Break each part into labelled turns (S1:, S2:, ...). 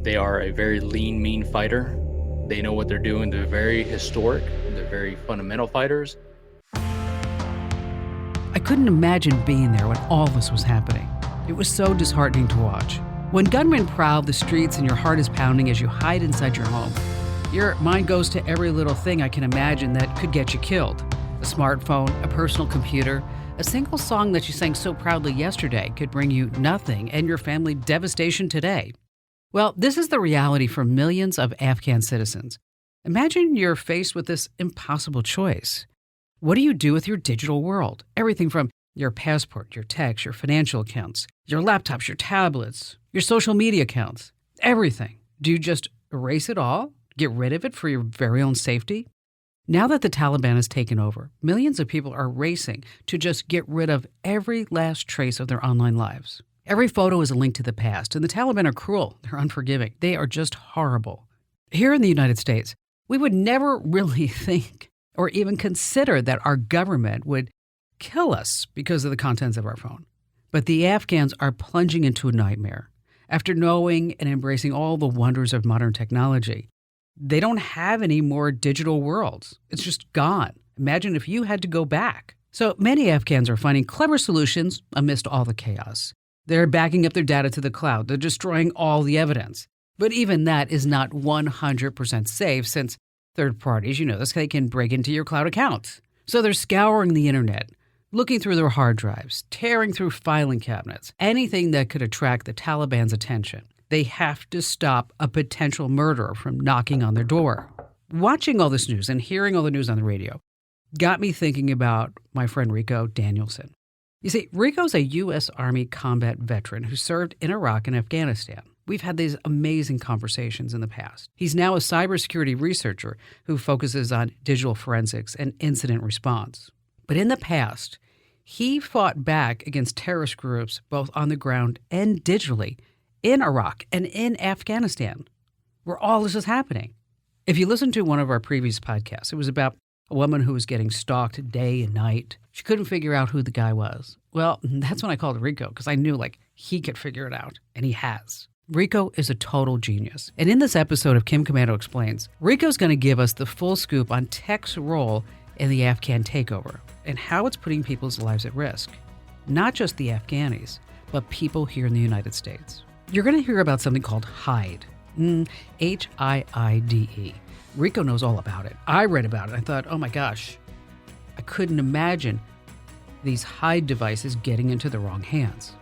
S1: They are a very lean, mean fighter. They know what they're doing. They're very historic. They're very fundamental fighters.
S2: I couldn't imagine being there when all this was happening. It was so disheartening to watch. When gunmen prowl the streets and your heart is pounding as you hide inside your home, your mind goes to every little thing I can imagine that could get you killed. A smartphone, a personal computer, a single song that you sang so proudly yesterday could bring you nothing and your family devastation today. Well, this is the reality for millions of Afghan citizens. Imagine you're faced with this impossible choice. What do you do with your digital world? Everything from your passport, your text, your financial accounts, your laptops, your tablets, your social media accounts, everything. Do you just erase it all? Get rid of it for your very own safety? Now that the Taliban has taken over, millions of people are racing to just get rid of every last trace of their online lives. Every photo is a link to the past, and the Taliban are cruel. They're unforgiving. They are just horrible. Here in the United States, we would never really think or even consider that our government would kill us because of the contents of our phone. But the Afghans are plunging into a nightmare. After knowing and embracing all the wonders of modern technology, they don't have any more digital worlds. It's just gone. Imagine if you had to go back. So many Afghans are finding clever solutions amidst all the chaos. They're backing up their data to the cloud. They're destroying all the evidence. But even that is not 100% safe since third parties, they can break into your cloud accounts. So they're scouring the internet, looking through their hard drives, tearing through filing cabinets, anything that could attract the Taliban's attention. They have to stop a potential murderer from knocking on their door. Watching all this news and hearing all the news on the radio got me thinking about my friend Ricoh Danielson. You see, Ricoh's a U.S. Army combat veteran who served in Iraq and Afghanistan. We've had these amazing conversations in the past. He's now a cybersecurity researcher who focuses on digital forensics and incident response. But in the past, he fought back against terrorist groups both on the ground and digitally in Iraq and in Afghanistan, where all this is happening. If you listen to one of our previous podcasts, it was about a woman who was getting stalked day and night. She couldn't figure out who the guy was. Well, that's when I called Ricoh, because I knew he could figure it out, and he has. Ricoh is a total genius. And in this episode of Kim Komando Explains, Ricoh's going to give us the full scoop on tech's role in the Afghan takeover and how it's putting people's lives at risk. Not just the Afghanis, but people here in the United States. You're going to hear about something called HIDE. H-I-I-D-E. Ricoh knows all about it. I read about it. I thought, oh my gosh, I couldn't imagine these HIDE devices getting into the wrong hands.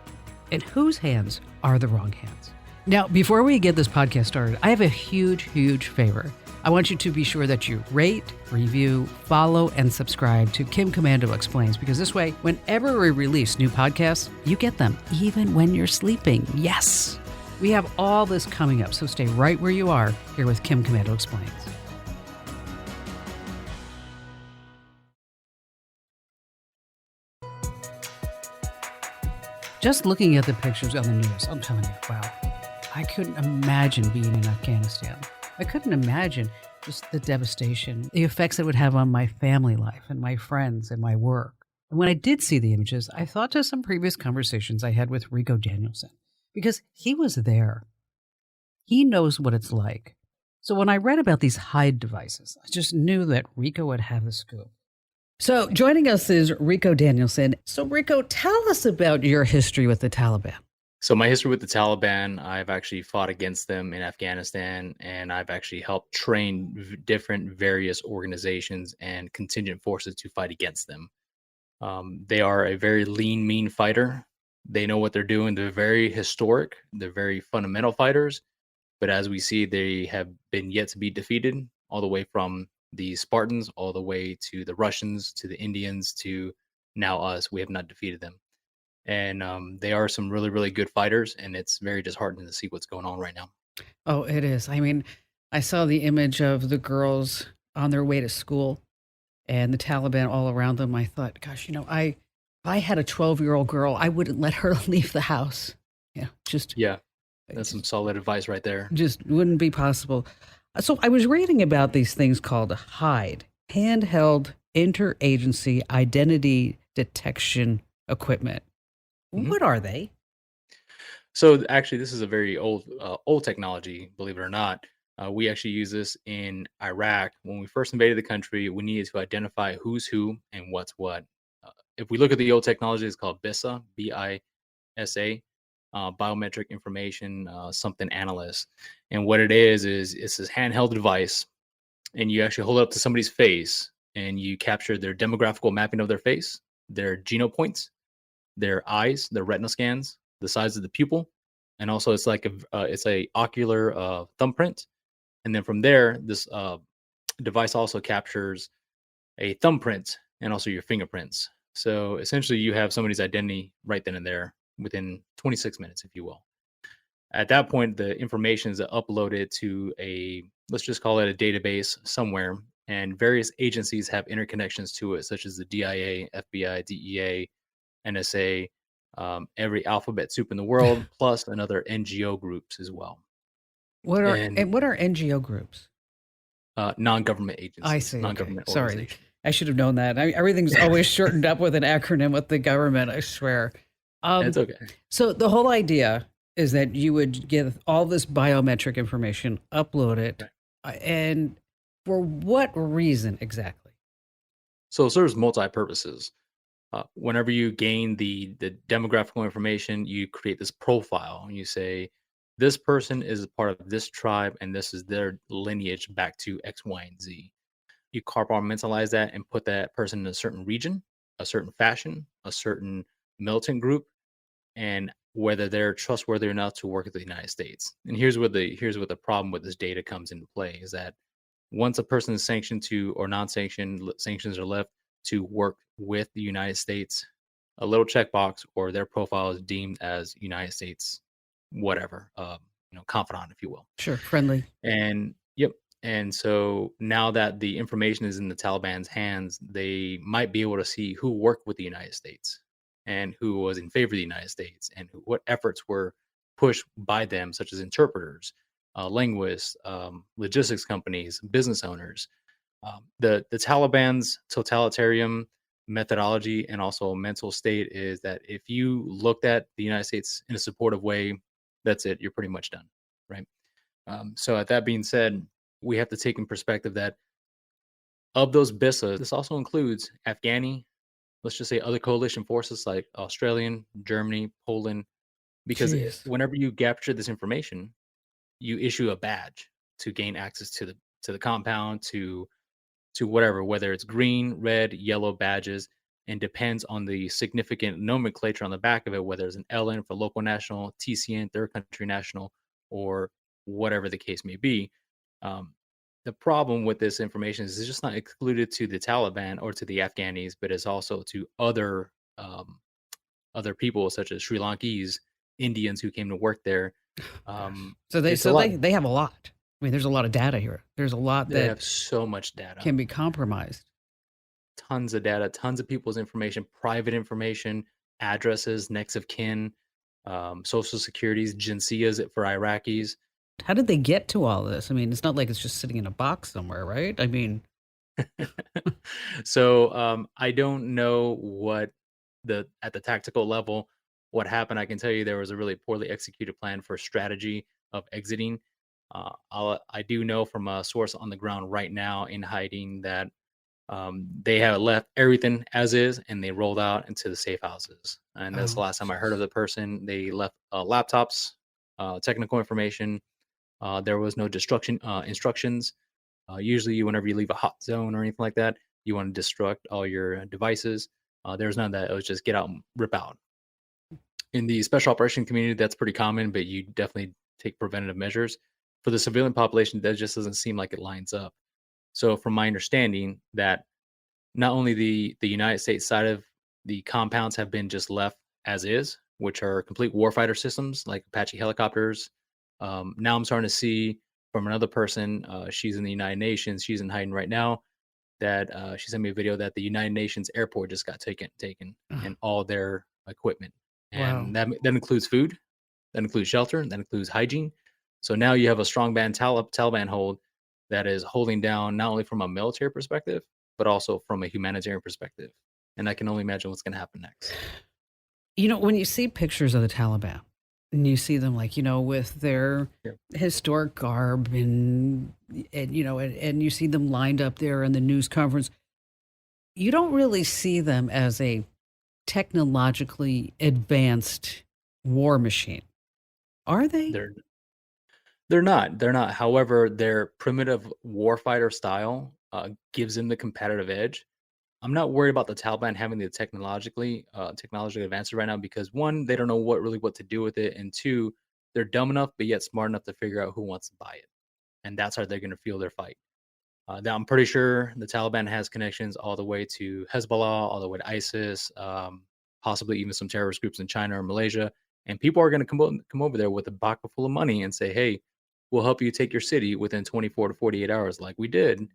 S2: And whose hands are the wrong hands? Now, before we get this podcast started, I have a huge, huge favor. I want you to be sure that you rate, review, follow, and subscribe to Kim Komando Explains, because this way, whenever we release new podcasts, you get them even when you're sleeping. Yes! We have all this coming up, so stay right where you are here with Kim Komando Explains. Just looking at the pictures on the news, I'm telling you, wow, I couldn't imagine being in Afghanistan. I couldn't imagine just the devastation, the effects it would have on my family life and my friends and my work. And when I did see the images, I thought to some previous conversations I had with Ricoh Danielson, because he was there. He knows what it's like. So when I read about these HIDE devices, I just knew that Ricoh would have the scoop. So joining us is Ricoh Danielson. So Ricoh, tell us about your history with the Taliban.
S1: So my history with the Taliban, I've actually fought against them in Afghanistan, and I've actually helped train different various organizations and contingent forces to fight against them. They are a very lean, mean fighter. They know what they're doing. They're very historic. They're very fundamental fighters. But as we see, they have been yet to be defeated, all the way from the Spartans, all the way to the Russians, to the Indians, to now us. We have not defeated them. And they are some really, really good fighters, and it's very disheartening to see what's going on right now.
S2: Oh, it is. I mean, I saw the image of the girls on their way to school and the Taliban all around them. I thought, gosh, if I had a 12-year-old girl, I wouldn't let her leave the house.
S1: Yeah, that's some solid advice right there.
S2: Just wouldn't be possible. So I was reading about these things called HIDE, handheld interagency identity detection equipment. Mm-hmm. What are they?
S1: So actually, this is a very old technology, believe it or not. We actually use this in Iraq when we first invaded the country. We needed to identify who's who and what's what. If we look at the old technology, it's called BISA, BISA, biometric information something analyst. And what it is it's this handheld device, and you actually hold it up to somebody's face, and you capture their demographical mapping of their face, their genome points, their eyes, their retina scans, the size of the pupil, and also it's a ocular thumbprint. And then from there, this device also captures a thumbprint and also your fingerprints. So essentially, you have somebody's identity right then and there within 26 minutes, if you will. At that point, the information is uploaded to a, let's just call it a database somewhere, and various agencies have interconnections to it, such as the DIA, FBI, DEA, NSA, every alphabet soup in the world, plus another NGO groups as well, and
S2: What are NGO groups?
S1: non-government
S2: I
S1: agencies,
S2: see. Okay.
S1: non-government
S2: Sorry.
S1: organizations.
S2: I should have known that. Everything's always shortened up with an acronym with the government, I swear.
S1: It's
S2: Um,
S1: okay.
S2: so the whole idea is that you would get all this biometric information, upload it,
S1: Right.
S2: and for what reason exactly?
S1: So it serves multi purposes. Whenever you gain the demographical information, you create this profile. And you say, this person is a part of this tribe, and this is their lineage back to X, Y, and Z. You compartmentalize that and put that person in a certain region, a certain fashion, a certain militant group, and whether they're trustworthy enough to work at the United States. And here's what the problem with this data comes into play is that once a person is sanctioned to or non-sanctioned sanctions are left to work with the United States, a little checkbox or their profile is deemed as United States, whatever, confidant, if you will.
S2: Sure, friendly.
S1: And yep. And so now that the information is in the Taliban's hands, they might be able to see who worked with the United States and who was in favor of the United States and what efforts were pushed by them, such as interpreters, linguists, logistics companies, business owners. The Taliban's totalitarian methodology and also mental state is that if you looked at the United States in a supportive way, that's it. You're pretty much done, right? So, at that being said, we have to take in perspective that of those BISAs, this also includes Afghani, let's just say other coalition forces like Australian, Germany, Poland, because
S2: Jeez.
S1: whenever you capture this information, you issue a badge to gain access to the compound, to whatever, whether it's green, red, yellow badges, and depends on the significant nomenclature on the back of it, whether it's an LN for local national, TCN, third country national, or whatever the case may be. Um, the problem with this information is it's just not excluded to the Taliban or to the Afghanis, but it's also to other people such as Sri Lankese, Indians who came to work there.
S2: Gosh.
S1: Um,
S2: So they
S1: it's a
S2: so
S1: lot.
S2: they have a lot. I mean, there's a lot of data here. There's a lot
S1: They
S2: that
S1: have so much data.
S2: can be compromised.
S1: Tons of data, tons of people's information, private information, addresses, next of kin, social securities, jinsias for Iraqis.
S2: How did they get to all this? I mean, it's not like it's just sitting in a box somewhere, right? I mean,
S1: So I don't know what the at the tactical level what happened. I can tell you there was a really poorly executed plan for strategy of exiting. I do know from a source on the ground right now in hiding that they have left everything as is and they rolled out into the safe houses. And that's the
S2: oh,
S1: last time I heard of
S2: jeez.
S1: the person. They left laptops, technical information. There was no destruction instructions. Usually, whenever you leave a hot zone or anything like that, you want to destruct all your devices. There's none of that. It was just get out and rip out. In the special operation community, that's pretty common, but you definitely take preventative measures. For the civilian population, that just doesn't seem like it lines up. So, from my understanding, that not only the United States side of the compounds have been just left as is, which are complete warfighter systems like Apache helicopters. Now I'm starting to see from another person. She's in the United Nations. She's in hiding right now. That she sent me a video that the United Nations airport just got taken,
S2: Ugh,
S1: and all their equipment,
S2: wow.
S1: and that includes food, that includes shelter, that includes hygiene. So now you have a strong band Taliban hold that is holding down not only from a military perspective, but also from a humanitarian perspective. And I can only imagine what's going to happen next.
S2: You know, when you see pictures of the Taliban, And you see them like, with their
S1: Yeah.
S2: historic garb and you see them lined up there in the news conference. You don't really see them as a technologically advanced war machine, are they?
S1: They're they're not. They're not. However, their primitive warfighter style gives them the competitive edge. I'm not worried about the Taliban having the technologically advances right now because one, they don't know what to do with it, and two, they're dumb enough but yet smart enough to figure out who wants to buy it, and that's how they're going to feel their fight. Now, I'm pretty sure the Taliban has connections all the way to Hezbollah, all the way to ISIS, possibly even some terrorist groups in China or Malaysia. And people are going to come over there with a pocket full of money and say, "Hey, we'll help you take your city within 24 to 48 hours, like we did,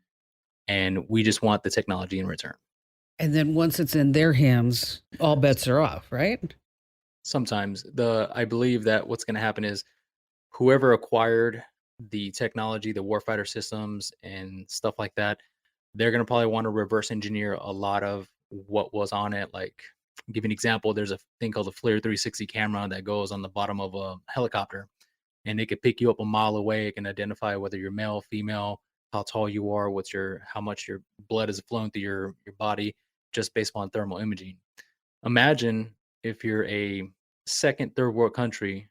S1: and we just want the technology in return."
S2: And then once it's in their hands, all bets are off, right?
S1: Sometimes I believe that what's going to happen is whoever acquired the technology, the warfighter systems, and stuff like that, they're going to probably want to reverse engineer a lot of what was on it. Like, give you an example, there's a thing called a FLIR 360 camera that goes on the bottom of a helicopter, and it could pick you up a mile away. It can identify whether you're male, female, how tall you are, how much your blood is flowing through your body, just based on thermal imaging. Imagine if you're a second, third world country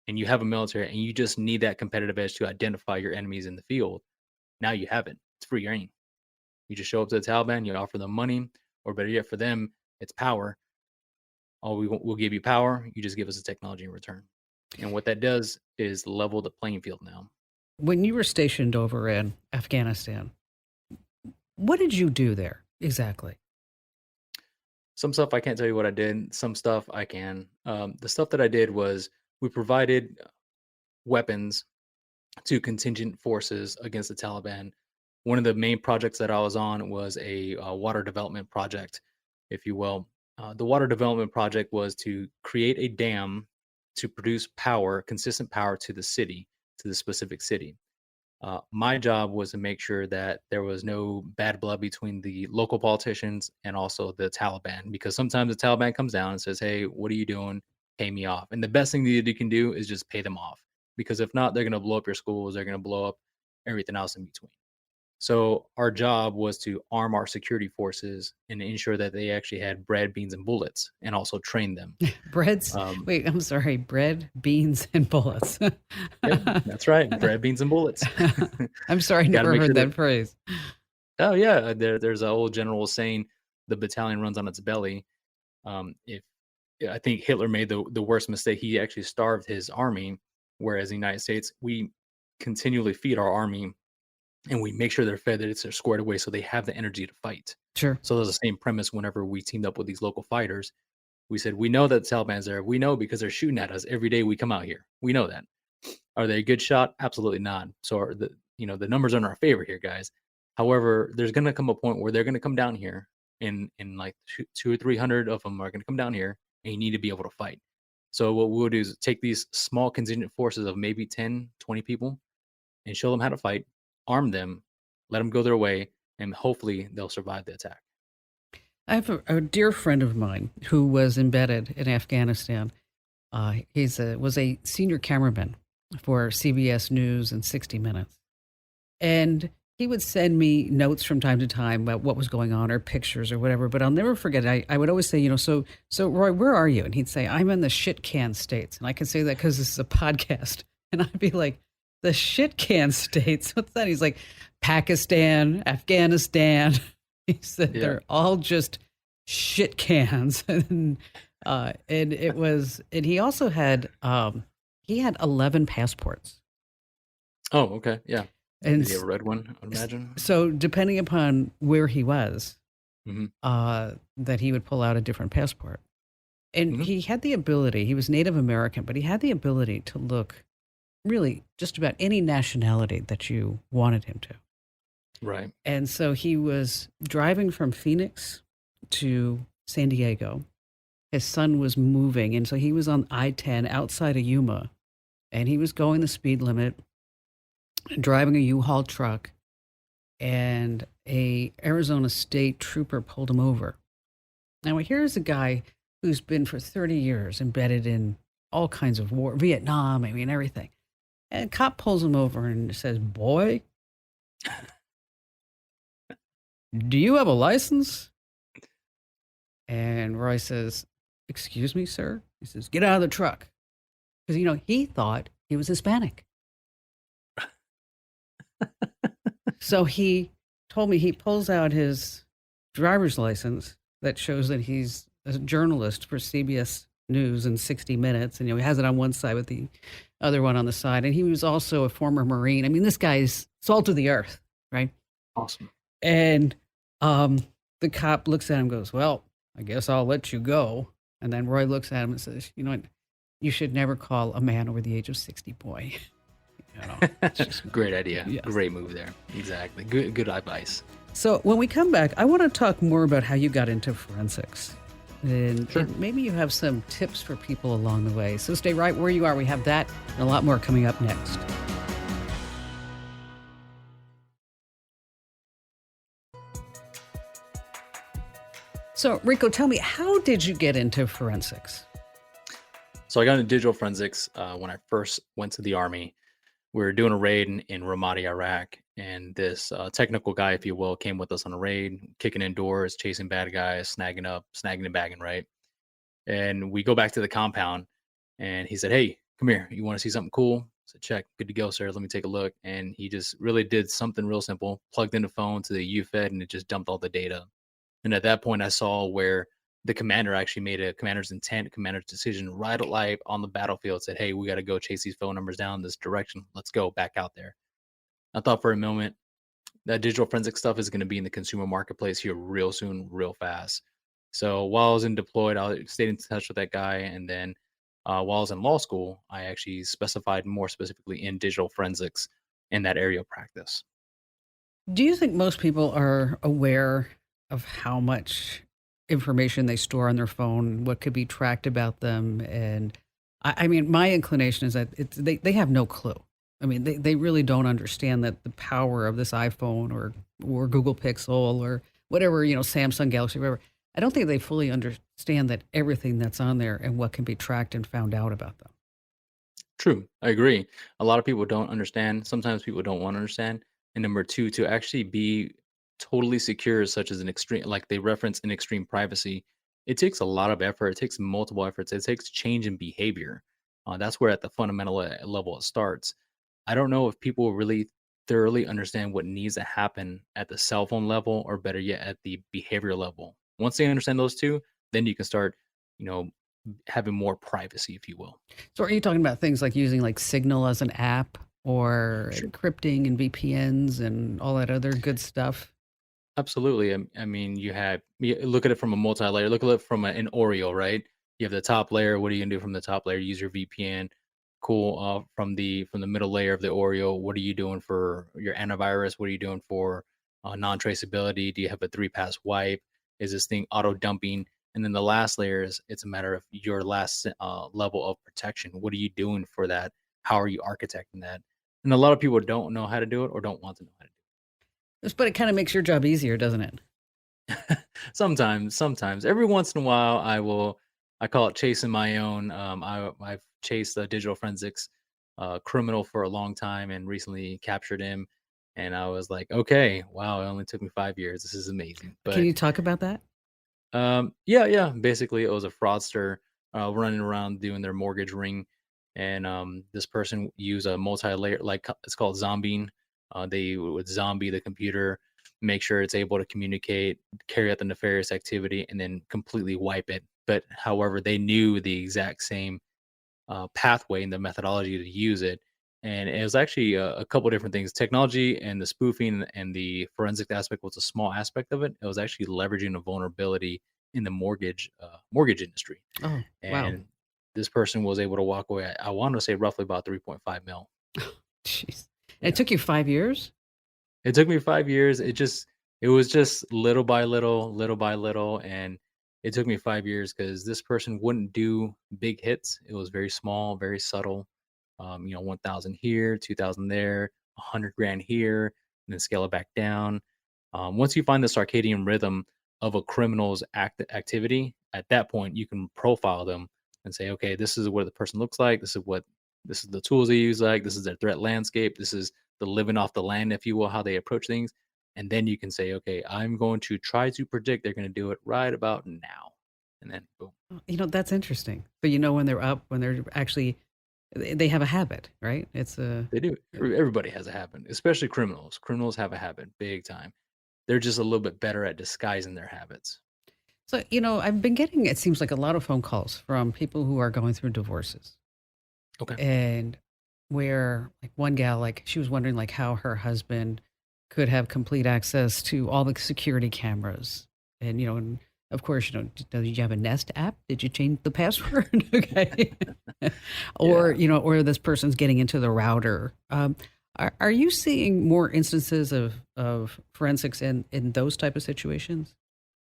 S1: and you have a military and you just need that competitive edge to identify your enemies in the field. Now you have it. It's free reign. You just show up to the Taliban, you offer them money, or better yet, for them, it's power. We'll give you power. You just give us the technology in return. And what that does is level the playing field now.
S2: When you were stationed over in Afghanistan, what did you do there exactly?
S1: Some stuff I can't tell you what I did. Some stuff I can. The stuff that I did was we provided weapons to contingent forces against the Taliban. One of the main projects that I was on was a water development project, if you will. The water development project was to create a dam to produce power, consistent power to the city, to the specific city. My job was to make sure that there was no bad blood between the local politicians and also the Taliban, because sometimes the Taliban comes down and says, "Hey, what are you doing? Pay me off." And the best thing that you can do is just pay them off, because if not, they're going to blow up your schools. They're going to blow up everything else in between. So our job was to arm our security forces and ensure that they actually had bread, beans, and bullets, and also train them.
S2: Breads.
S1: Um,
S2: Wait, I'm sorry. Bread, beans, and bullets.
S1: yep, that's right. Bread, beans, and bullets.
S2: I'm sorry, I
S1: Got to
S2: never
S1: make
S2: heard
S1: sure that.
S2: that phrase.
S1: Oh yeah, there's an old general saying, "The battalion runs on its belly." If I think Hitler made the worst mistake, he actually starved his army, whereas in the United States we continually feed our army and we make sure they're fed, that they're squared away, so they have the energy to fight.
S2: Sure.
S1: So there's the same premise whenever we teamed up with these local fighters. We said we know that the Taliban's there. We know because they're shooting at us every day we come out here. We know that. Are they a good shot? Absolutely not. So the numbers are in our favor here, guys. However, there's gonna come a point where they're gonna come down here, and like two or 300 of them are gonna come down here, and you need to be able to fight. So what we'll do is take these small contingent forces of maybe 10, 20 people and show them how to fight, arm them, let them go their way, and hopefully they'll survive the attack.
S2: I have a dear friend of mine who was embedded in Afghanistan. Was a senior cameraman for CBS News and 60 Minutes. And he would send me notes from time to time about what was going on or pictures or whatever. But I'll never forget. I would always say, so Roy, where are you? And he'd say, I'm in the shit can states. And I can say that because this is a podcast. And I'd be like, the shit can states? What's that? He's like, Pakistan, Afghanistan. He said
S1: Yeah.
S2: they're all just shit cans. And it was, and he had 11 passports.
S1: Oh, okay. Yeah.
S2: And
S1: Did he have a red one, I would imagine?
S2: so depending upon where he was,
S1: Hmm.
S2: that he would pull out a different passport. And
S1: Hmm.
S2: he had the ability, he was Native American, but he had the ability to look really just about any nationality that you wanted him to.
S1: Right.
S2: And so he was driving from Phoenix to San Diego. His son was moving, and so he was on I-10 outside of Yuma, and he was going the speed limit, driving a U-Haul truck, and a Arizona State trooper pulled him over. Now here's a guy who's been for 30 years embedded in all kinds of war, Vietnam, I mean, everything. And a cop pulls him over and says, "Boy, do you have a license?" And Roy says, "Excuse me, sir?" He says, "Get out of the truck." Because, he thought he was Hispanic. So he told me he pulls out his driver's license that shows that he's a journalist for CBS News and 60 Minutes. And, he has it on one side with the other one on the side. And he was also a former Marine. I mean, this guy's salt of the earth, right?
S1: Awesome.
S2: And the cop looks at him and goes, "Well, I guess I'll let you go." And then Roy looks at him and says, "You know what? You should never call a man over the age of 60 boy."
S1: Great idea.
S2: Yes.
S1: Great move there. Exactly. Good advice.
S2: So when we come back, I want to talk more about how you got into forensics. And,
S1: Sure.
S2: and maybe you have some tips for people along the way. So stay right where you are. We have that and a lot more coming up next. So, Rico, tell me, how did you get into forensics?
S1: So I got into digital forensics when I first went to the Army. We were doing a raid in Ramadi, Iraq, and this technical guy, if you will, came with us on a raid, kicking in doors, chasing bad guys, snagging and bagging, right? And we go back to the compound, and he said, "Hey, come here. You want to see something cool?" I said, "Check. Good to go, sir. Let me take a look." And he just really did something real simple, plugged in the phone to the UFED, and it just dumped all the data. And at that point, I saw where the commander actually made a commander's intent, commander's decision right live on the battlefield, said, "Hey, we got to go chase these phone numbers down this direction. Let's go back out there." I thought for a moment that digital forensic stuff is going to be in the consumer marketplace here real soon, real fast. So while I was in deployed, I stayed in touch with that guy. And then while I was in law school, I actually specified more specifically in digital forensics in that area of practice.
S2: Do you think most people are aware of how much information they store on their phone, what could be tracked about them? And I mean, my inclination is that they have no clue. I mean, they really don't understand that the power of this iPhone or Google Pixel or whatever, Samsung Galaxy, whatever. I don't think they fully understand that everything that's on there and what can be tracked and found out about them.
S1: True. I agree. A lot of people don't understand. Sometimes people don't want to understand. And number two, to actually be totally secure, such as an extreme, like they reference in extreme privacy, it takes a lot of effort. It takes multiple efforts. It takes change in behavior. That's where at the fundamental level it starts. I don't know if people really thoroughly understand what needs to happen at the cell phone level, or better yet, at the behavior level. Once they understand those two, then you can start, you know, having more privacy, if you will.
S2: So are you talking about things like using like Signal as an app or
S1: Sure.
S2: encrypting and VPNs and all that other good stuff?
S1: Absolutely. I mean, you look at it from a multi-layer. Look at it from an Oreo, right? You have the top layer. What are you gonna do from the top layer? Use your VPN. Cool. From the middle layer of the Oreo, what are you doing for your antivirus? What are you doing for non-traceability? Do you have a three-pass wipe? Is this thing auto dumping? And then the last layer is it's a matter of your last level of protection. What are you doing for that? How are you architecting that? And a lot of people don't know how to do it or don't want to know how to do
S2: But it kind of makes your job easier, doesn't it?
S1: it. Sometimes, every once in a while, I call it chasing my own. I've chased a digital forensics criminal for a long time and recently captured him. And I was like, okay, wow, it only took me 5 years. This is amazing.
S2: Can
S1: But
S2: you talk about that?
S1: yeah. Basically, it was a fraudster running around doing their mortgage ring, and this person used a multi-layer, like it's called zombieing. They would zombie the computer, make sure it's able to communicate, carry out the nefarious activity, and then completely wipe it. But however, they knew the exact same pathway and the methodology to use it. And it was actually a couple different things. Technology and the spoofing and the forensic aspect was a small aspect of it. It was actually leveraging a vulnerability in the mortgage industry.
S2: Oh, wow.
S1: And this person was able to walk away. I want to say roughly about 3.5 mil.
S2: Jeez. And it
S1: Yeah.
S2: took you 5 years?
S1: It took me 5 years. It was just little by little by little. And it took me 5 years because this person wouldn't do big hits. It was very small, very subtle. 1,000 here, 2,000 there, 100 grand here, and then scale it back down. Once you find the circadian rhythm of a criminal's activity, at that point you can profile them and say, okay, this is what the person looks like. This is the tools they use. Like this is their threat landscape. This is the living off the land, if you will, how they approach things. And then you can say, okay, I'm going to try to predict they're going to do it right about now, and then boom,
S2: That's interesting. So you know when they're up, when they're actually they have a habit, right? It's a
S1: they do. Everybody has a habit, especially criminals. Criminals have a habit, big time. They're just a little bit better at disguising their habits.
S2: so I've been getting, it seems like, a lot of phone calls from people who are going through divorces,
S1: Okay.
S2: and where like one gal, like she was wondering like how her husband could have complete access to all the security cameras, and of course, did you have a Nest app? Did you change the password? Okay. Or
S1: Yeah.
S2: or this person's getting into the router. Are you seeing more instances of forensics in those type of situations?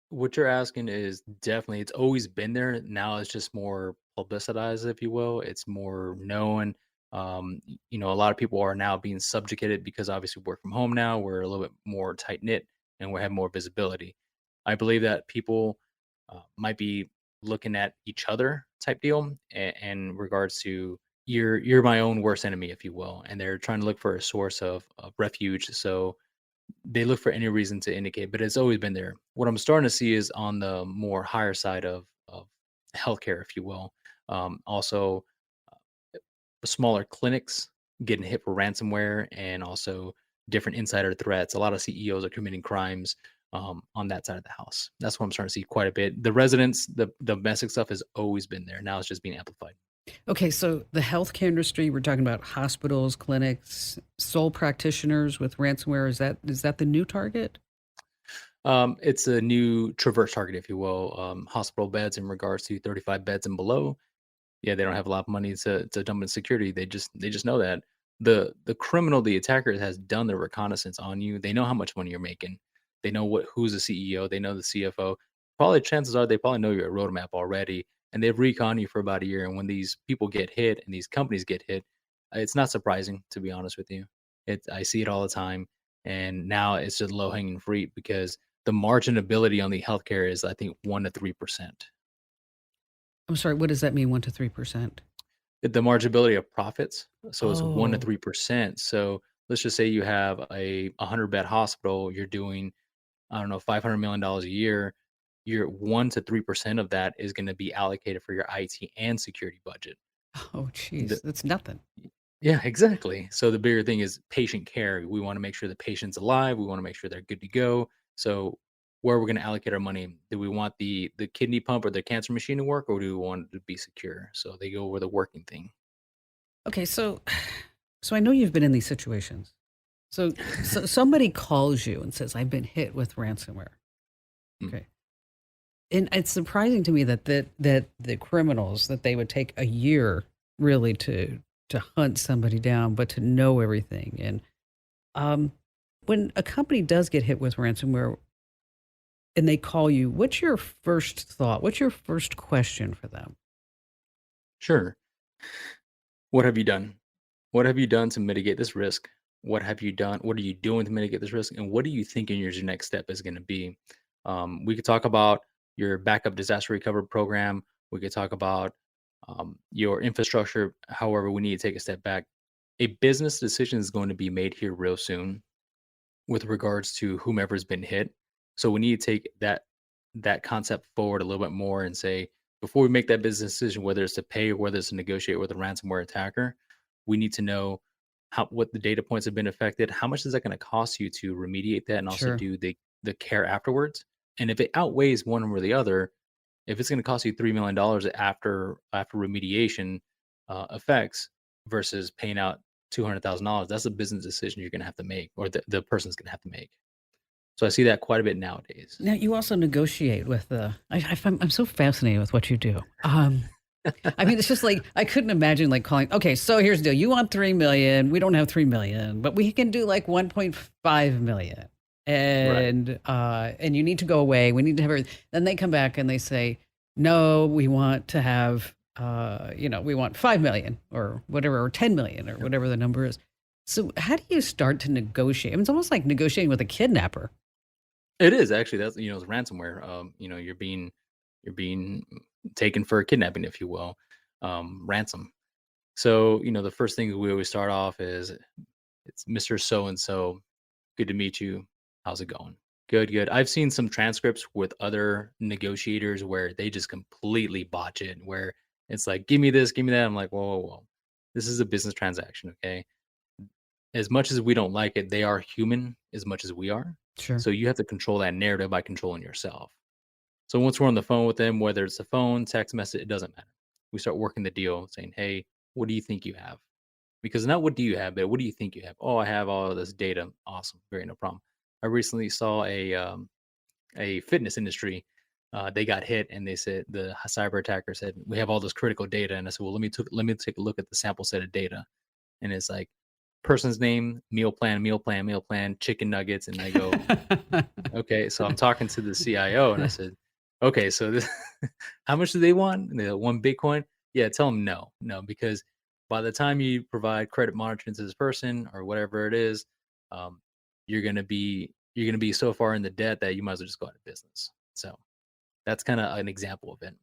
S1: What you're asking is definitely, it's always been there. Now it's just more publicized, if you will. It's more known. A lot of people are now being subjugated because obviously we work from home now. We're a little bit more tight knit and we have more visibility. I believe that people might be looking at each other type deal in regards to you're my own worst enemy, if you will, and they're trying to look for a source of refuge. So they look for any reason to indicate, but it's always been there. What I'm starting to see is on the more higher side of healthcare, if you will. Also, smaller clinics getting hit for ransomware, and also different insider threats. A lot of CEOs are committing crimes on that side of the house. That's what I'm starting to see quite a bit. The residents, the domestic stuff has always been there. Now it's just being amplified.
S2: Okay, so the healthcare industry, we're talking about hospitals, clinics, sole practitioners with ransomware. Is that the new target?
S1: It's a new traverse target, if you will. Hospital beds in regards to 35 beds and below. Yeah, they don't have a lot of money to dump in security. They just know that the criminal, the attacker has done their reconnaissance on you. They know how much money you're making. They know who's the CEO. They know the CFO. Probably chances are they probably know your roadmap already, and they've recon you for about a year. And when these people get hit and these companies get hit, it's not surprising, to be honest with you. I see it all the time, and now it's just low hanging fruit because the marginability on the healthcare is, I think, 1 to 3%.
S2: I'm sorry, what does that mean, 1 to 3%?
S1: The marginability of profits, so it's 1 to
S2: Oh,
S1: 3%. So let's just say you have a 100-bed hospital, you're doing, I don't know, $500 million a year. Your 1 to 3% of that is gonna be allocated for your IT and security budget.
S2: oh,
S1: The
S2: geez, that's nothing.
S1: Yeah, exactly. So the bigger thing is patient care. We wanna make sure the patient's alive, we wanna make sure they're good to go. So where we're gonna allocate our money, do we want the kidney pump or the cancer machine to work, or do we want it to be secure? So they go with a working thing.
S2: Okay, so I know you've been in these situations. So somebody calls you and says, "I've been hit with ransomware."
S1: Mm.
S2: Okay. And it's surprising to me that the criminals, that they would take a year really to hunt somebody down, but to know everything. And um, when a company does get hit with ransomware and they call you, what's your first thought? What's your first question for them?
S1: Sure. What have you done? What have you done to mitigate this risk? What have you done? What are you doing to mitigate this risk? And what are you thinking your next step is going to be? We could talk about your backup disaster recovery program. We could talk about your infrastructure. However, we need to take a step back. A business decision is going to be made here real soon with regards to whomever's been hit. So we need to take that concept forward a little bit more and say, before we make that business decision, whether it's to pay or whether it's to negotiate with a ransomware attacker, we need to know what the data points have been affected. How much is that going to cost you to remediate that and also
S2: Sure.
S1: do the care afterwards? And if it outweighs one or the other, if it's going to cost you $3 million after remediation effects versus paying out $200,000, that's a business decision you're going to have to make, or the person's going to have to make. So I see that quite a bit nowadays.
S2: Now you also negotiate with the. I'm so fascinated with what you do. I mean, it's just like I couldn't imagine like calling. Okay, so here's the deal. You want 3 million. We don't have 3 million, but we can do like 1.5 million.
S1: Right.
S2: And you need to go away. We need to have everything. Then they come back and they say, no, we want to have we want 5 million or whatever, or 10 million or whatever the number is. So how do you start to negotiate? I mean, it's almost like negotiating with a kidnapper.
S1: It is actually, that's, it's ransomware. You're being taken for kidnapping, if you will. ransom. So, the first thing we always start off is it's Mr. So and so. Good to meet you. How's it going? Good, good. I've seen some transcripts with other negotiators where they just completely botch it, where it's like, give me this, give me that. I'm like, whoa, whoa, whoa. This is a business transaction, okay? As much as we don't like it, they are human as much as we are.
S2: Sure.
S1: So you have to control that narrative by controlling yourself. So once we're on the phone with them, whether it's a phone, text message, it doesn't matter. We start working the deal, saying, "Hey, what do you think you have?" Because not what do you have, but what do you think you have? Oh, I have all of this data. Awesome, very no problem. I recently saw a fitness industry. They got hit, and they said the cyber attacker said, "We have all this critical data." And I said, "Well, let me take a look at the sample set of data." And it's like person's name, meal plan, meal plan, meal plan, chicken nuggets, and I go, okay, so I'm talking to the CIO and I said, okay, so this, how much do they want? And they go, 1 Bitcoin. Yeah, tell them no, no, because by the time you provide credit monitoring to this person or whatever it is, um, you're gonna be so far in the debt that you might as well just go out of business. So that's kind of an example of it.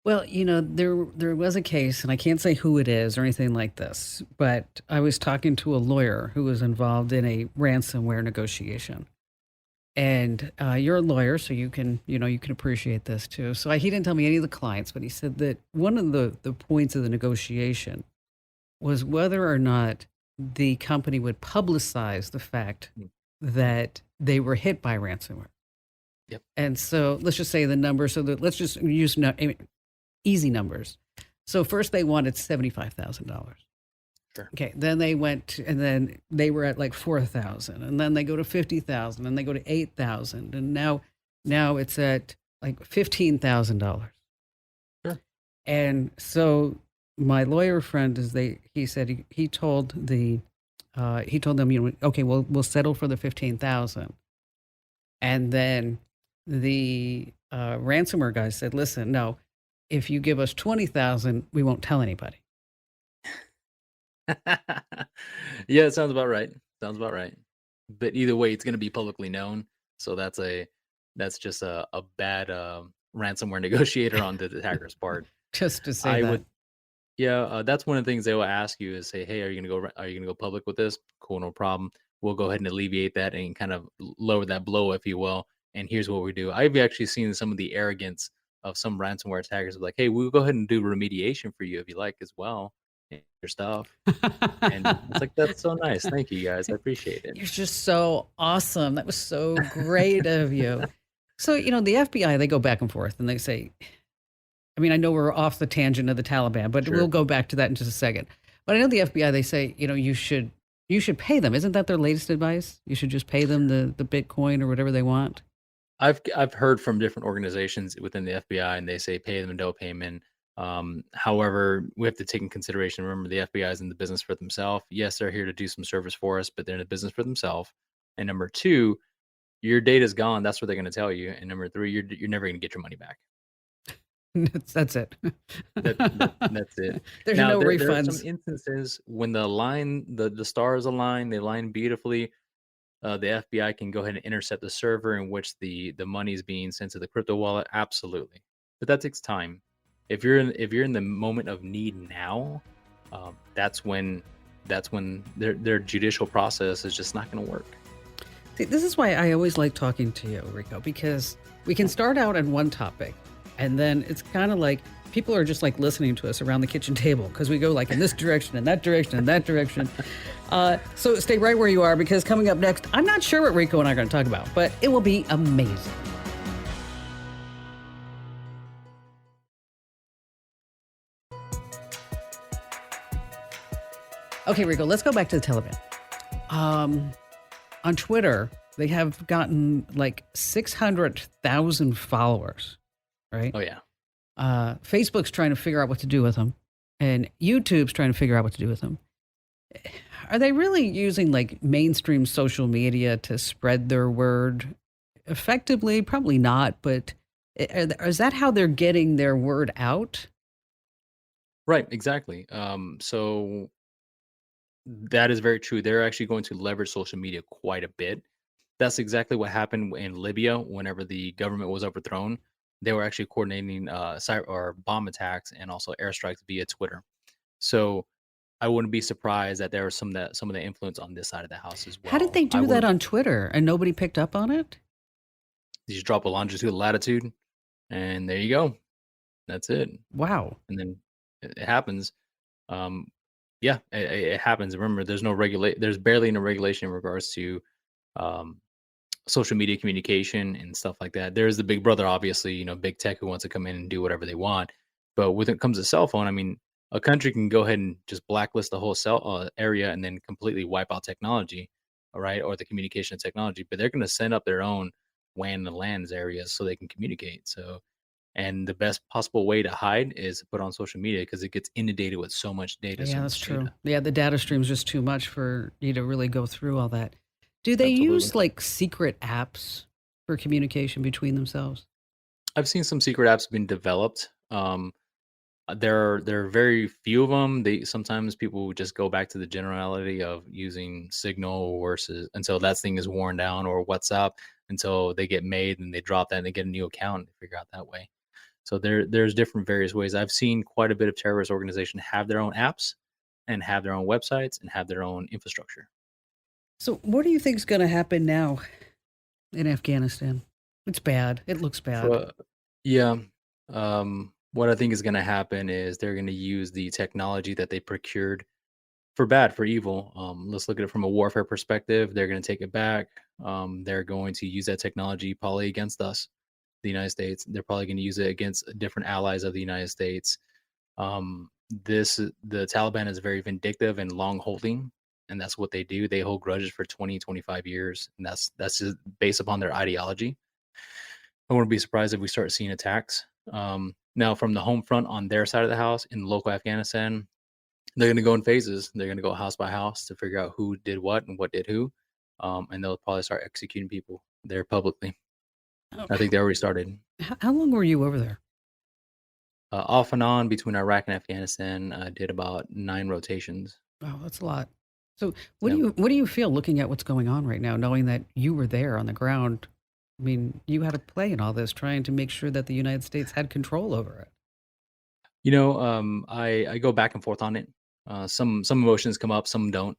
S2: Well, there was a case, and I can't say who it is or anything like this, but I was talking to a lawyer who was involved in a ransomware negotiation. And you're a lawyer, so you can appreciate this too. So he didn't tell me any of the clients, but he said that one of the points of the negotiation was whether or not the company would publicize the fact
S1: Mm.
S2: that they were hit by ransomware.
S1: Yep.
S2: And so let's just say the number. So that let's just use easy numbers. So first they wanted $75,000.
S1: Sure.
S2: Okay, then they and then they were at like 4,000, and then they go to 50,000, and they go to 8,000, and now it's at like $15,000.
S1: Sure.
S2: And so my lawyer friend he said he told he told them, okay, we'll settle for the 15,000. And then the ransomware guy said, listen, no, if you give us 20,000, we won't tell anybody.
S1: Yeah, it sounds about right. Sounds about right. But either way, it's going to be publicly known. So that's just a bad ransomware negotiator on the attacker's part.
S2: Just to say
S1: I
S2: that.
S1: would, yeah, that's one of the things they will ask you is say, hey, are you gonna go public with this? Cool, no problem. We'll go ahead and alleviate that and kind of lower that blow, if you will. And here's what we do. I've actually seen some of the arrogance of some ransomware attackers like, hey, we'll go ahead and do remediation for you if you like as well, your stuff. And it's like, "That's so nice. Thank you, guys. I appreciate it."
S2: You're just so awesome. That was so great of you. So, the FBI, they go back and forth and they say, I mean, I know we're off the tangent of the Taliban, but we'll
S1: Sure.
S2: go back to that in just a second. But I know the FBI, they say, you should pay them. Isn't that their latest advice? You should just pay them the Bitcoin or whatever they want.
S1: I've heard from different organizations within the FBI, and they say pay them no payment. However, we have to take in consideration. Remember, the FBI is in the business for themselves. Yes, they're here to do some service for us, but they're in the business for themselves. And number two, your data's gone. That's what they're going to tell you. And number three, you're never going to get your money back.
S2: That's it.
S1: That's it.
S2: There's
S1: Now
S2: no
S1: there are some
S2: refunds.
S1: instances when the stars align, they align beautifully. The FBI can go ahead and intercept the server in which the money is being sent to the crypto wallet. Absolutely, but that takes time. If you're in the moment of need now, that's when their judicial process is just not going to work.
S2: See, this is why I always like talking to you, Rico, because we can start out on one topic, and then it's kind of like people are just like listening to us around the kitchen table because we go like in this direction and that direction and that direction. So stay right where you are because coming up next, I'm not sure what Rico and I are going to talk about, but it will be amazing. Okay, Rico, let's go back to the Taliban. Um, on Twitter, they have gotten like 600,000 followers, right?
S1: Oh yeah.
S2: Facebook's trying to figure out what to do with them, and YouTube's trying to figure out what to do with them. Are they really using like mainstream social media to spread their word effectively? Probably not, but is that how they're getting their word out?
S1: Right, exactly. So that is very true. They're actually going to leverage social media quite a bit. That's exactly what happened in Libya whenever the government was overthrown. they were actually coordinating cyber or bomb attacks and also airstrikes via Twitter. So I wouldn't be surprised that there was some of the influence on this side of the house as
S2: How did
S1: well.
S2: they
S1: I
S2: do that
S1: wouldn't
S2: on Twitter and nobody picked up on it?
S1: You just drop a longitude latitude, and there you go. That's it.
S2: Wow.
S1: And then it happens. Um, yeah, it happens. Remember, there's barely any regulation in regards to um, social media communication and stuff like that. There's the big brother, obviously, big tech who wants to come in and do whatever they want. But when it comes to cell phone, I mean, a country can go ahead and just blacklist the whole cell area and then completely wipe out technology, all right, or the communication technology. But they're going to send up their own WAN and LANs areas so they can communicate. So, and the best possible way to hide is to put on social media because it gets inundated with so much data, so
S2: Yeah, that's
S1: much
S2: true.
S1: data.
S2: Yeah, the data stream's just too much for you to really go through all that. Do they
S1: Absolutely.
S2: use like secret apps for communication between themselves?
S1: I've seen some secret apps being developed. There are very few of them. They sometimes people just go back to the generality of using Signal versus until that thing is worn down, or WhatsApp until they get made and they drop that and they get a new account and figure out that way. So there's different various ways. I've seen quite a bit of terrorist organizations have their own apps and have their own websites and have their own infrastructure.
S2: So, what do you think's going to happen now in Afghanistan? It's bad. It looks bad.
S1: For Yeah, what I think is going to happen is they're going to use the technology that they procured for bad, for evil. Let's look at it from a warfare perspective. They're going to take it back. They're going to use that technology probably against us, the United States. They're probably going to use it against different allies of the United States. The Taliban is very vindictive and long holding, and that's what they do. They hold grudges for 20, 25 years, and that's just based upon their ideology. I wouldn't be surprised if we start seeing attacks. Now, from the home front on their side of the house in local Afghanistan, they're going to go in phases. They're going to go house by house to figure out who did what and what did who, and they'll probably start executing people there publicly.
S2: Oh,
S1: I think they already started.
S2: how long were you over there?
S1: Off and on between Iraq and Afghanistan. I did about 9 rotations.
S2: Oh, that's a lot. So,
S1: Yeah.
S2: what do you feel looking at what's going on right now, knowing that you were there on the ground? I mean, you had a play in all this, trying to make sure that the United States had control over it.
S1: I go back and forth on it. Some emotions come up, some don't.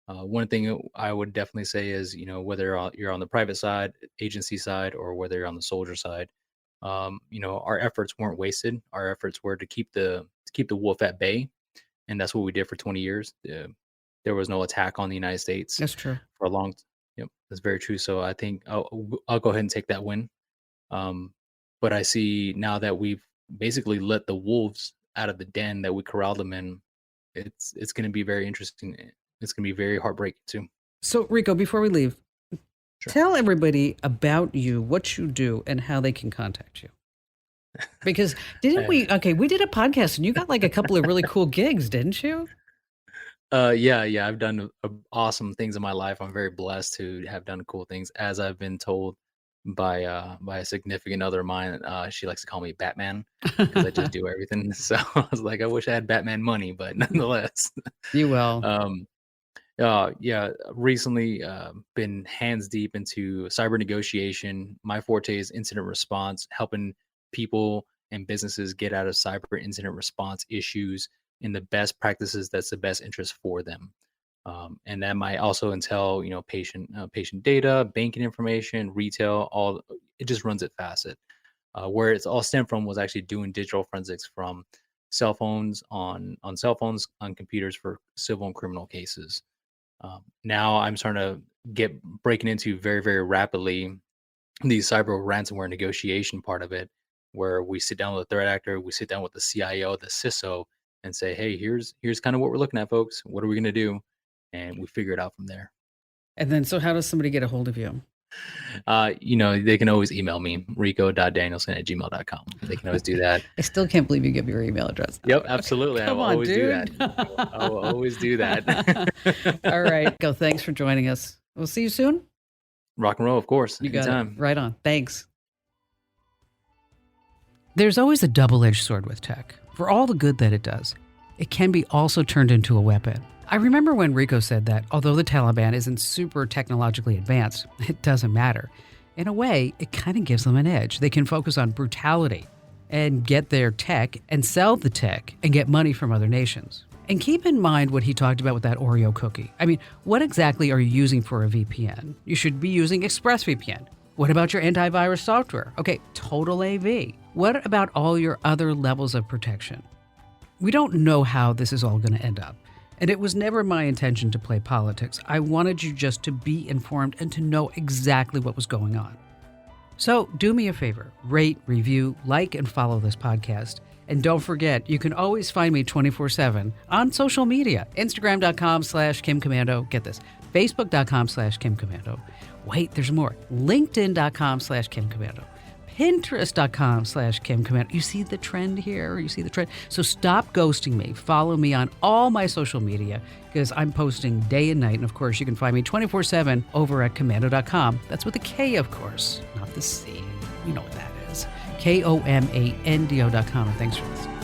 S1: One thing I would definitely say is, whether you're on the private side, agency side, or whether you're on the soldier side, our efforts weren't wasted. Our efforts were to keep the wolf at bay, and that's what we did for 20 years. There was no attack on the United States
S2: That's true.
S1: for a long. Yep, that's very true. So I think I'll go ahead and take that win. Um, but I see now that we've basically let the wolves out of the den that we corralled them in. It's going to be very interesting. It's going to be very heartbreaking too.
S2: So, Rico, before we leave,
S1: Sure.
S2: tell everybody about you, what you do, and how they can contact you. Because didn't
S1: Uh,
S2: we? Okay, we did a podcast, and you got like a couple of really cool gigs, didn't you?
S1: yeah. I've done awesome things in my life. I'm very blessed to have done cool things, as I've been told by a significant other of mine. She likes to call me Batman because I just do everything. So I was like, I wish I had Batman money, but nonetheless.
S2: You will.
S1: um, yeah, recently been hands deep into cyber negotiation. My forte is incident response, helping people and businesses get out of cyber incident response issues in the best practices that's the best interest for them. And that might also entail, patient data, banking information, retail. All it just runs it facet. Where it's all stemmed from was actually doing digital forensics from cell phones on cell phones on computers for civil and criminal cases. Now I'm starting to get breaking into very, very rapidly the cyber ransomware negotiation part of it, where we sit down with a threat actor, we sit down with the CIO, the CISO, and say, hey, here's kind of what we're looking at, folks. What are we gonna do? And we figure it out from there.
S2: And then, so how does somebody get a hold of you?
S1: They can always email me, rico.danielson@gmail.com. They can always do that.
S2: I still can't believe you give your email address.
S1: Yep, absolutely. I
S2: Come
S1: will
S2: on,
S1: always do
S2: dude.
S1: that. I will always do that.
S2: All right. Go. Thanks for joining us. We'll see you soon.
S1: Rock and roll, of course.
S2: You got
S1: Anytime.
S2: it. Right on. Thanks. There's always a double-edged sword with tech. For all the good that it does, it can be also turned into a weapon. I remember when Rico said that although the Taliban isn't super technologically advanced, it doesn't matter. In a way, it kind of gives them an edge. They can focus on brutality and get their tech and sell the tech and get money from other nations. And keep in mind what he talked about with that Oreo cookie. I mean, what exactly are you using for a VPN? You should be using ExpressVPN. What about your antivirus software? Okay, Total AV. What about all your other levels of protection? We don't know how this is all going to end up. And it was never my intention to play politics. I wanted you just to be informed and to know exactly what was going on. So do me a favor, rate, review, like, and follow this podcast. And don't forget, you can always find me 24/7 on social media. Instagram.com/KimCommando. Get this. Facebook.com/KimCommando. Wait, there's more. LinkedIn.com/KimCommando. Pinterest.com/KimCommando. You see the trend here? You see the trend? So stop ghosting me. Follow me on all my social media because I'm posting day and night. And of course, you can find me 24/7 over at Commando.com. That's with a K, of course, not the C. You know what that is. KOMANDO.com. And thanks for listening.